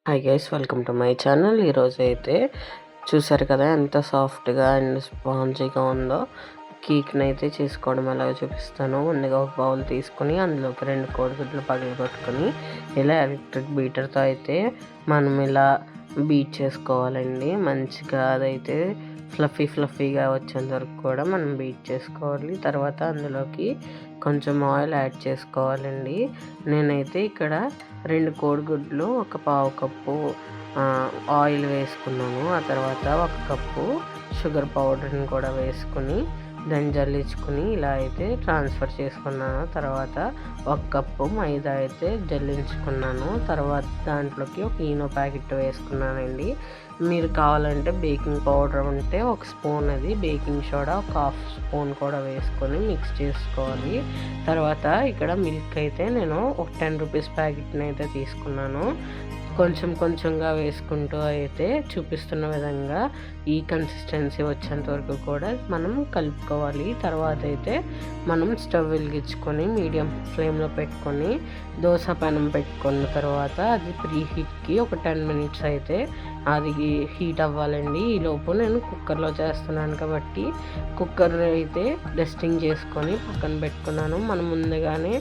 Hi guys, welcome to my channel. ఈరోజు అయితే చూసారు కదా ఎంత సాఫ్ట్గా అండ్ స్పాంజీగా ఉందో. కేక్ని అయితే చేసుకోవడం ఎలాగో చూపిస్తాను. ముందుగా ఒక బౌల్ తీసుకొని అందులోకి 2 కోడిగుడ్లు పగలగొట్టుకొని ఇలా ఎలక్ట్రిక్ బీటర్తో అయితే మనం ఇలా బీట్ చేసుకోవాలండి. మంచిగా అదైతే ఫ్లఫీగా వచ్చేంత వరకు కూడా మనం బీట్ చేసుకోవాలి. తర్వాత అందులోకి కొంచెం ఆయిల్ యాడ్ చేసుకోవాలండి. నేనైతే ఇక్కడ 2 కోడిగుడ్లు, ఒక పావు కప్పు ఆయిల్ వేసుకున్నాను. ఆ తర్వాత 1 కప్పు షుగర్ పౌడర్ని కూడా వేసుకుని దాన్ని జల్లించుకుని ఇలా అయితే ట్రాన్స్ఫర్ చేసుకున్నాను. తర్వాత 1 కప్పు మైదా అయితే జల్లించుకున్నాను. తర్వాత దాంట్లోకి ఒక ఈనో ప్యాకెట్ వేసుకున్నానండి. మీరు కావాలంటే బేకింగ్ పౌడర్ ఉంటే 1 స్పూన్, అది బేకింగ్ సోడా 1/2 స్పూన్ కూడా వేసుకొని మిక్స్ చేసుకోవాలి. తర్వాత ఇక్కడ మిల్క్ అయితే నేను ఒక 10 రూపీస్ ప్యాకెట్ని అయితే తీసుకున్నాను. కొంచెంగా వేసుకుంటూ అయితే చూపిస్తున్న విధంగా ఈ కన్సిస్టెన్సీ వచ్చేంత వరకు కూడా మనం కలుపుకోవాలి. తర్వాత అయితే మనం స్టవ్ వెలిగించుకొని మీడియం ఫ్లేమ్లో పెట్టుకొని దోశ పెనం పెట్టుకున్న తర్వాత అది ప్రీ హీట్కి ఒక 10 మినిట్స్ అయితే అది హీట్ అవ్వాలండి. ఈలోపు నేను కుక్కర్లో చేస్తున్నాను కాబట్టి కుక్కర్ అయితే డస్టింగ్ చేసుకొని పక్కన పెట్టుకున్నాను. మనం ముందుగానే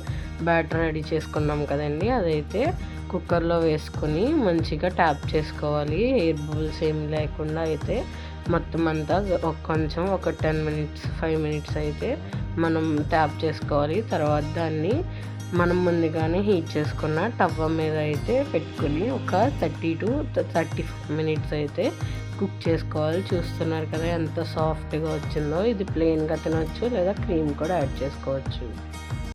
బ్యాటర్ రెడీ చేసుకున్నాం కదండి, అదైతే కుక్కర్లో వేసుకొని మంచిగా ట్యాప్ చేసుకోవాలి. ఎయిర్ బబుల్స్ ఏం లేకుండా అయితే మొత్తం అంతా ఒక 10 మినిట్స్ 5 మినిట్స్ అయితే మనం ట్యాప్ చేసుకోవాలి. తర్వాత దాన్ని మనం ముందుగానే హీట్ చేసుకున్న టవ్వ మీద అయితే పెట్టుకుని ఒక 30 to 35 మినిట్స్ అయితే కుక్ చేసుకోవాలి. చూస్తున్నారు కదా ఎంత సాఫ్ట్గా వచ్చిందో. ఇది ప్లెయిన్గా తినొచ్చు లేదా క్రీమ్ కూడా యాడ్ చేసుకోవచ్చు.